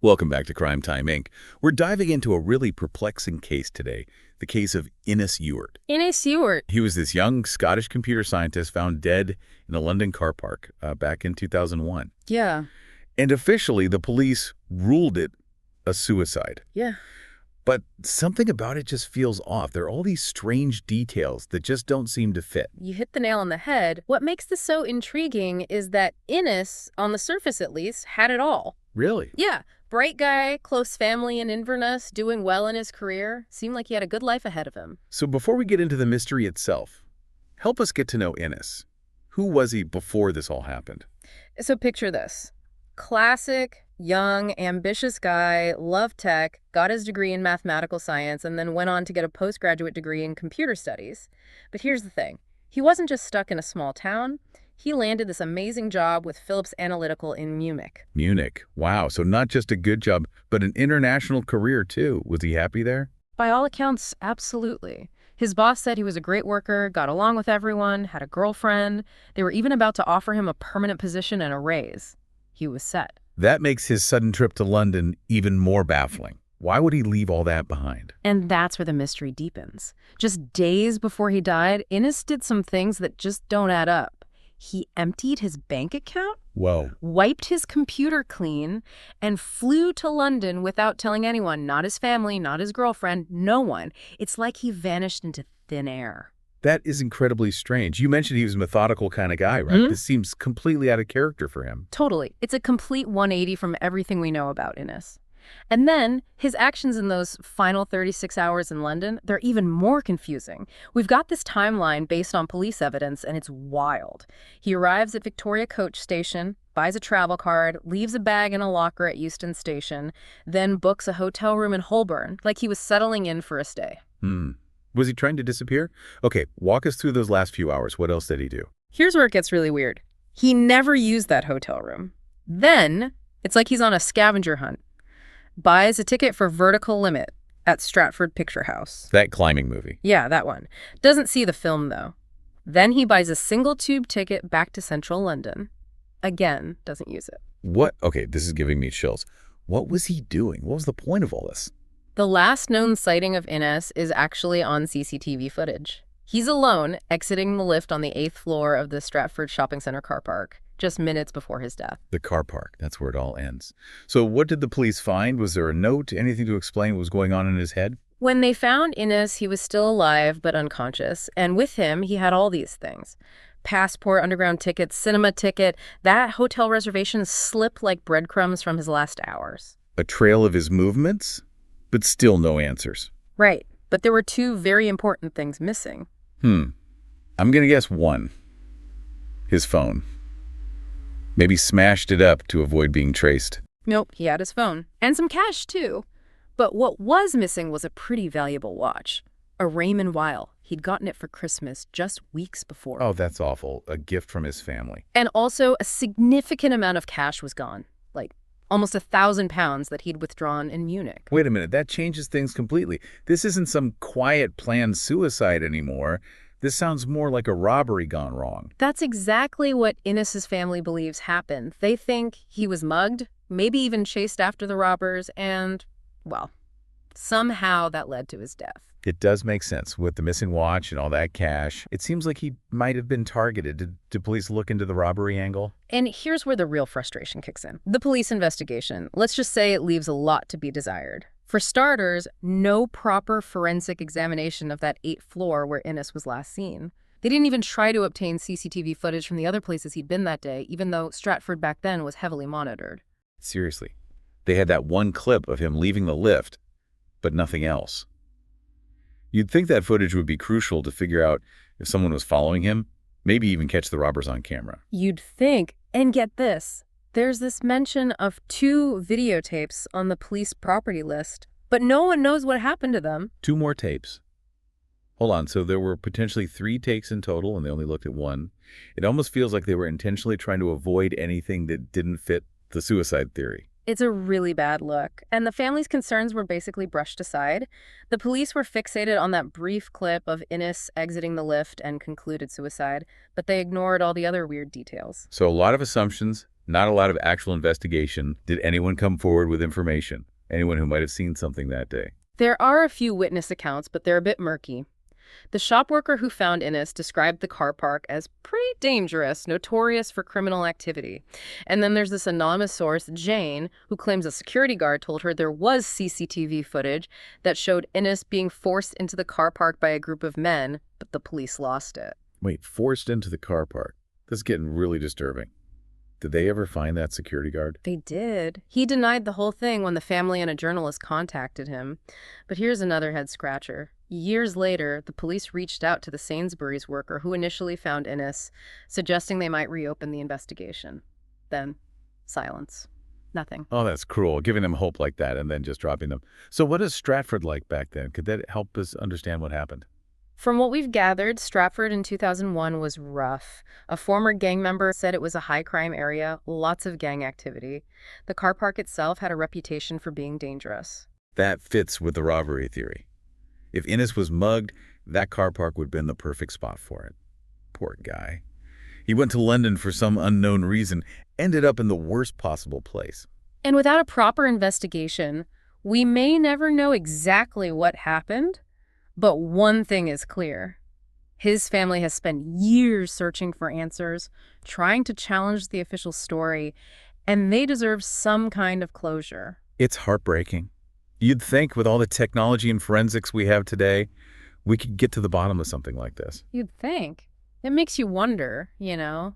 Welcome back to Crime Time, Inc. We're diving into a really perplexing case today, the case of Innes Ewart. Innes Ewart. He was this young Scottish computer scientist found dead in a London car park back in 2001. Yeah. And officially, the police ruled it a suicide. Yeah. But something about it just feels off. There are all these strange details that just don't seem to fit. You hit the nail on the head. What makes this so intriguing is that Innes, on the surface at least, had it all. Really? Yeah. Bright guy, close family in Inverness, doing well in his career. Seemed like he had a good life ahead of him. So before we get into the mystery itself, help us get to know Innes. Who was he before this all happened? So picture this. Classic, young, ambitious guy, loved tech, got his degree in mathematical science, and then went on to get a postgraduate degree in computer studies. But here's the thing. He wasn't just stuck in a small town. He landed this amazing job with Philips Analytical in Munich. Munich. Wow. So not just a good job, but an international career too. Was he happy there? By all accounts, absolutely. His boss said he was a great worker, got along with everyone, had a girlfriend. They were even about to offer him a permanent position and a raise. He was set. That makes his sudden trip to London even more baffling. Why would he leave all that behind? And that's where the mystery deepens. Just days before he died, Innes did some things that just don't add up. He emptied his bank account, Whoa. wiped his computer clean, and flew to London without telling anyone, not his family, not his girlfriend, no one. It's like he vanished into thin air. That is incredibly strange. You mentioned he was a methodical kind of guy, right? This seems completely out of character for him. Totally. It's a complete 180 from everything we know about Innes. And then his actions in those final 36 hours in London, they're even more confusing. We've got this timeline based on police evidence, and it's wild. He arrives at Victoria Coach Station, buys a travel card, leaves a bag in a locker at Euston Station, then books a hotel room in Holborn, like he was settling in for a stay. Was he trying to disappear? Okay, walk us through those last few hours. What else did he do? Here's where it gets really weird. He never used that hotel room. Then, it's like he's on a scavenger hunt. Buys a ticket for Vertical Limit at Stratford Picture House. That climbing movie. Yeah, that one. Doesn't see the film, though. Then he buys a single tube ticket back to central London. Again, doesn't use it. What? Okay, this is giving me chills. What was he doing? What was the point of all this? The last known sighting of Innes is actually on CCTV footage. He's alone, exiting the lift on the 8th floor of the Stratford Shopping Center car park, just minutes before his death. The car park. That's where it all ends. So what did the police find? Was there a note, anything to explain what was going on in his head? When they found Innes, he was still alive but unconscious, and with him, he had all these things. Passport, underground tickets, cinema ticket. That hotel reservation slipped like breadcrumbs from his last hours. A trail of his movements, but still no answers. Right, but there were two very important things missing. I'm going to guess one. His phone. Maybe smashed it up to avoid being traced. Nope, he had his phone. And some cash, too. But what was missing was a pretty valuable watch. A Raymond Weil. He'd gotten it for Christmas just weeks before. Oh, that's awful. A gift from his family. And also, a significant amount of cash was gone. Like, almost £1,000 that he'd withdrawn in Munich. Wait a minute, that changes things completely. This isn't some quiet planned suicide anymore. This sounds more like a robbery gone wrong. That's exactly what Innes's family believes happened. They think he was mugged, maybe even chased after the robbers, and, well, somehow that led to his death. It does make sense. With the missing watch and all that cash, it seems like he might have been targeted. Did police look into the robbery angle? And here's where the real frustration kicks in. The police investigation, let's just say it leaves a lot to be desired. For starters, no proper forensic examination of that 8th floor where Innes was last seen. They didn't even try to obtain CCTV footage from the other places he'd been that day, even though Stratford back then was heavily monitored. Seriously. They had that one clip of him leaving the lift, but nothing else. You'd think that footage would be crucial to figure out if someone was following him, maybe even catch the robbers on camera. You'd think. And get this. There's this mention of 2 videotapes on the police property list, but no one knows what happened to them. 2 more tapes. Hold on, so there were potentially 3 takes in total, and they only looked at 1. It almost feels like they were intentionally trying to avoid anything that didn't fit the suicide theory. It's a really bad look, and the family's concerns were basically brushed aside. The police were fixated on that brief clip of Innes exiting the lift and concluded suicide, but they ignored all the other weird details. So a lot of assumptions, Not a lot of actual investigation. Did anyone come forward with information? Anyone who might have seen something that day? There are a few witness accounts, but they're a bit murky. The shop worker who found Innes described the car park as pretty dangerous, notorious for criminal activity. And then there's this anonymous source, Jane, who claims a security guard told her there was CCTV footage that showed Innes being forced into the car park by a group of men, but the police lost it. Wait, forced into the car park. This is getting really disturbing. Did they ever find that security guard? They did. He denied the whole thing when the family and a journalist contacted him. But here's another head-scratcher. Years later, the police reached out to the Sainsbury's worker who initially found Innes, suggesting they might reopen the investigation. Then, silence. Nothing. Oh, that's cruel, giving them hope like that and then just dropping them. So what is Stratford like back then? Could that help us understand what happened? From what we've gathered, Stratford in 2001 was rough. A former gang member said it was a high-crime area, lots of gang activity. The car park itself had a reputation for being dangerous. That fits with the robbery theory. If Innes was mugged, that car park would have been the perfect spot for it. Poor guy. He went to London for some unknown reason, ended up in the worst possible place. And without a proper investigation, we may never know exactly what happened. But one thing is clear. His family has spent years searching for answers, trying to challenge the official story, and they deserve some kind of closure. It's heartbreaking. You'd think with all the technology and forensics we have today, we could get to the bottom of something like this. You'd think. It makes you wonder,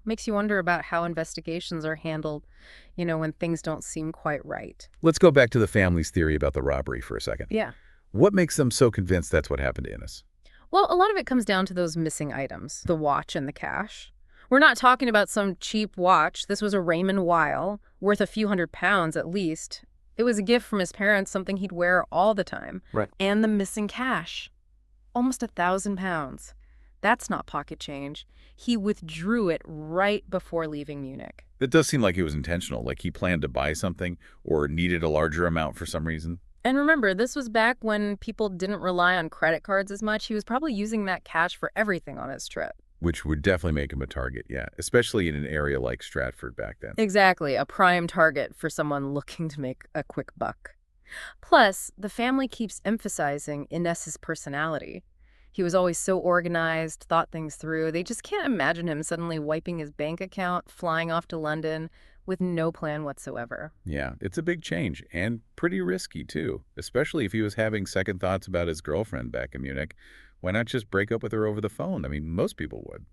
makes you wonder about how investigations are handled, when things don't seem quite right. Let's go back to the family's theory about the robbery for a second. Yeah. What makes them so convinced that's what happened to Innes? Well, a lot of it comes down to those missing items, the watch and the cash. We're not talking about some cheap watch. This was a Raymond Weil, worth a few £100s at least. It was a gift from his parents, something he'd wear all the time. Right. And the missing cash. Almost £1,000. That's not pocket change. He withdrew it right before leaving Munich. It does seem like it was intentional, like he planned to buy something or needed a larger amount for some reason. And remember, this was back when people didn't rely on credit cards as much. He was probably using that cash for everything on his trip. Which would definitely make him a target, yeah, especially in an area like Stratford back then. Exactly, a prime target for someone looking to make a quick buck. Plus, the family keeps emphasizing Innes's personality. He was always so organized, thought things through. They just can't imagine him suddenly wiping his bank account, flying off to London with no plan whatsoever. Yeah, it's a big change and pretty risky too, especially if he was having second thoughts about his girlfriend back in Munich. Why not just break up with her over the phone? I mean, most people would.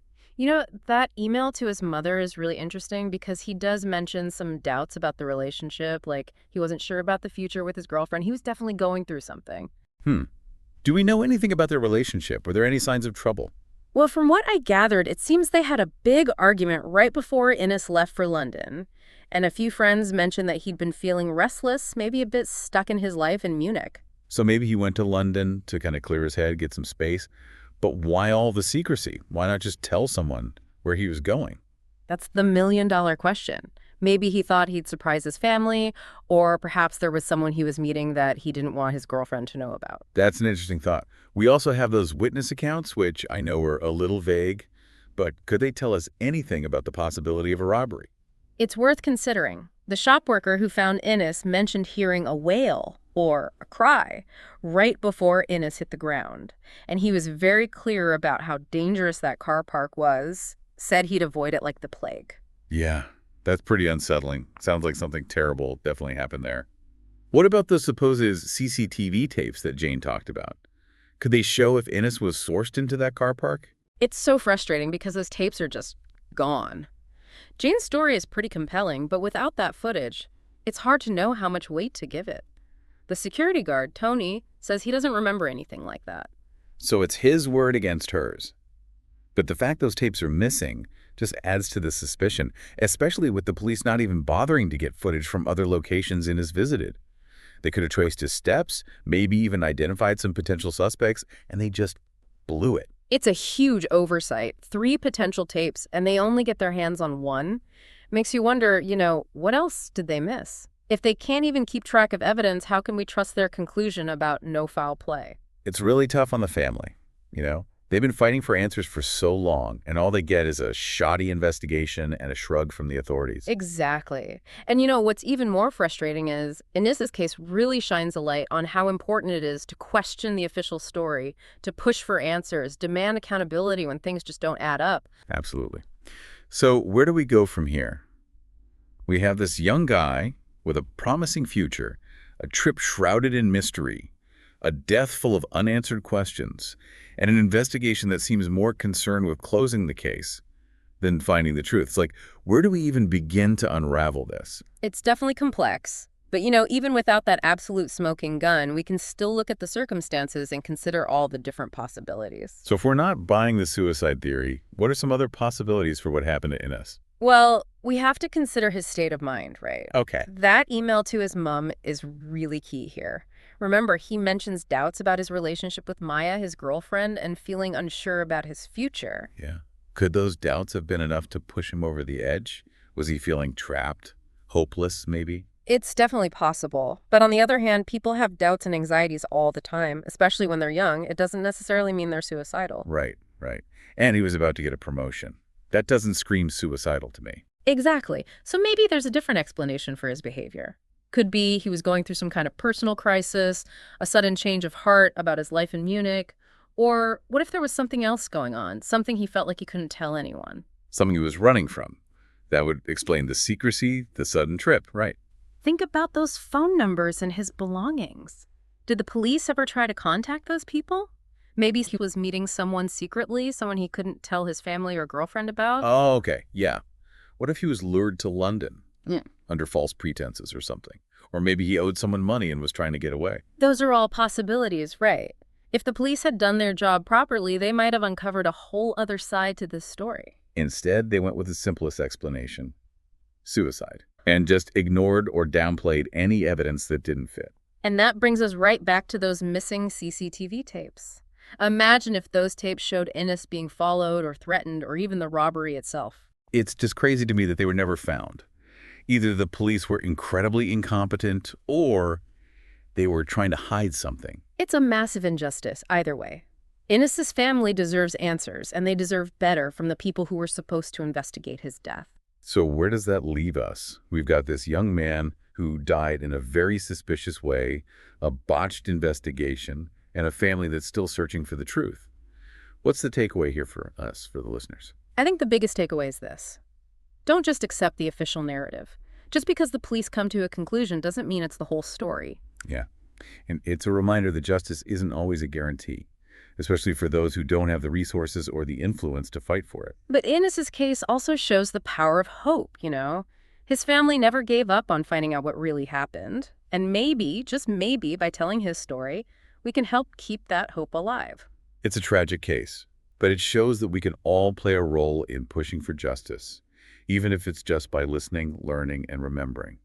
That email to his mother is really interesting because he does mention some doubts about the relationship, like he wasn't sure about the future with his girlfriend. He was definitely going through something. Do we know anything about their relationship? Were there any signs of trouble? Well, from what I gathered, it seems they had a big argument right before Innes left for London. And a few friends mentioned that he'd been feeling restless, maybe a bit stuck in his life in Munich. So maybe he went to London to kind of clear his head, get some space. But why all the secrecy? Why not just tell someone where he was going? That's the million-dollar question. Maybe he thought he'd surprise his family, or perhaps there was someone he was meeting that he didn't want his girlfriend to know about. That's an interesting thought. We also have those witness accounts, which I know are a little vague, but could they tell us anything about the possibility of a robbery? It's worth considering. The shop worker who found Innes mentioned hearing a wail, or a cry, right before Innes hit the ground. And he was very clear about how dangerous that car park was, said he'd avoid it like the plague. Yeah, that's pretty unsettling. Sounds like something terrible definitely happened there. What about the supposed CCTV tapes that Jane talked about? Could they show if Innes was sourced into that car park? It's so frustrating because those tapes are just gone. Jane's story is pretty compelling, but without that footage, it's hard to know how much weight to give it. The security guard, Tony, says he doesn't remember anything like that. So it's his word against hers. But the fact those tapes are missing just adds to the suspicion, especially with the police not even bothering to get footage from other locations Innes visited. They could have traced his steps, maybe even identified some potential suspects, and they just blew it. It's a huge oversight. 3 potential tapes, and they only get their hands on one. Makes you wonder, what else did they miss? If they can't even keep track of evidence, how can we trust their conclusion about no foul play? It's really tough on the family, They've been fighting for answers for so long, and all they get is a shoddy investigation and a shrug from the authorities. Exactly. And what's even more frustrating is, Innes's case really shines a light on how important it is to question the official story, to push for answers, demand accountability when things just don't add up. Absolutely. So where do we go from here? We have this young guy with a promising future, a trip shrouded in mystery, a death full of unanswered questions, and an investigation that seems more concerned with closing the case than finding the truth. It's like, where do we even begin to unravel this? It's definitely complex. But even without that absolute smoking gun, we can still look at the circumstances and consider all the different possibilities. So if we're not buying the suicide theory, what are some other possibilities for what happened to Innes? Well, we have to consider his state of mind, right? Okay. That email to his mom is really key here. Remember, he mentions doubts about his relationship with Maya, his girlfriend, and feeling unsure about his future. Yeah. Could those doubts have been enough to push him over the edge? Was he feeling trapped? Hopeless, maybe? It's definitely possible. But on the other hand, people have doubts and anxieties all the time, especially when they're young. It doesn't necessarily mean they're suicidal. Right, right. And he was about to get a promotion. That doesn't scream suicidal to me. Exactly. So maybe there's a different explanation for his behavior. Could be he was going through some kind of personal crisis, a sudden change of heart about his life in Munich, or what if there was something else going on, something he felt like he couldn't tell anyone? Something he was running from. That would explain the secrecy, the sudden trip, right? Think about those phone numbers and his belongings. Did the police ever try to contact those people? Maybe he was meeting someone secretly, someone he couldn't tell his family or girlfriend about? Oh, okay, yeah. What if he was lured to London? Yeah. Under false pretenses or something. Or maybe he owed someone money and was trying to get away. Those are all possibilities, right? If the police had done their job properly, they might have uncovered a whole other side to this story. Instead, they went with the simplest explanation. Suicide. And just ignored or downplayed any evidence that didn't fit. And that brings us right back to those missing CCTV tapes. Imagine if those tapes showed Innes being followed or threatened or even the robbery itself. It's just crazy to me that they were never found. Either the police were incredibly incompetent or they were trying to hide something. It's a massive injustice, either way. Innes's family deserves answers, and they deserve better from the people who were supposed to investigate his death. So where does that leave us? We've got this young man who died in a very suspicious way, a botched investigation, and a family that's still searching for the truth. What's the takeaway here for us, for the listeners? I think the biggest takeaway is this. Don't just accept the official narrative. Just because the police come to a conclusion doesn't mean it's the whole story. Yeah, and it's a reminder that justice isn't always a guarantee, especially for those who don't have the resources or the influence to fight for it. But Innes's case also shows the power of hope, His family never gave up on finding out what really happened. And maybe, just maybe, by telling his story, we can help keep that hope alive. It's a tragic case, but it shows that we can all play a role in pushing for justice, even if it's just by listening, learning, and remembering,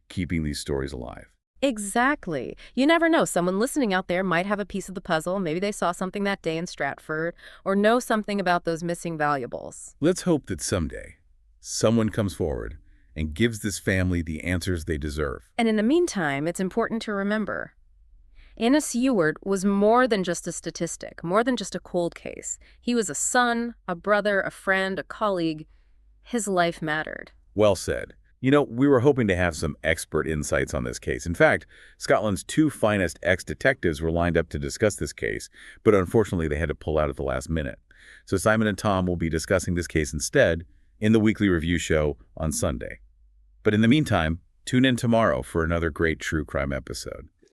keeping these stories alive. Exactly. You never know. Someone listening out there might have a piece of the puzzle. Maybe they saw something that day in Stratford or know something about those missing valuables. Let's hope that someday someone comes forward and gives this family the answers they deserve. And in the meantime, it's important to remember, Innes Ewart was more than just a statistic, more than just a cold case. He was a son, a brother, a friend, a colleague. His life mattered. Well said. We were hoping to have some expert insights on this case. In fact, Scotland's two finest ex-detectives were lined up to discuss this case, but unfortunately they had to pull out at the last minute. So Simon and Tom will be discussing this case instead in the weekly review show on Sunday. But in the meantime, tune in tomorrow for another great true crime episode.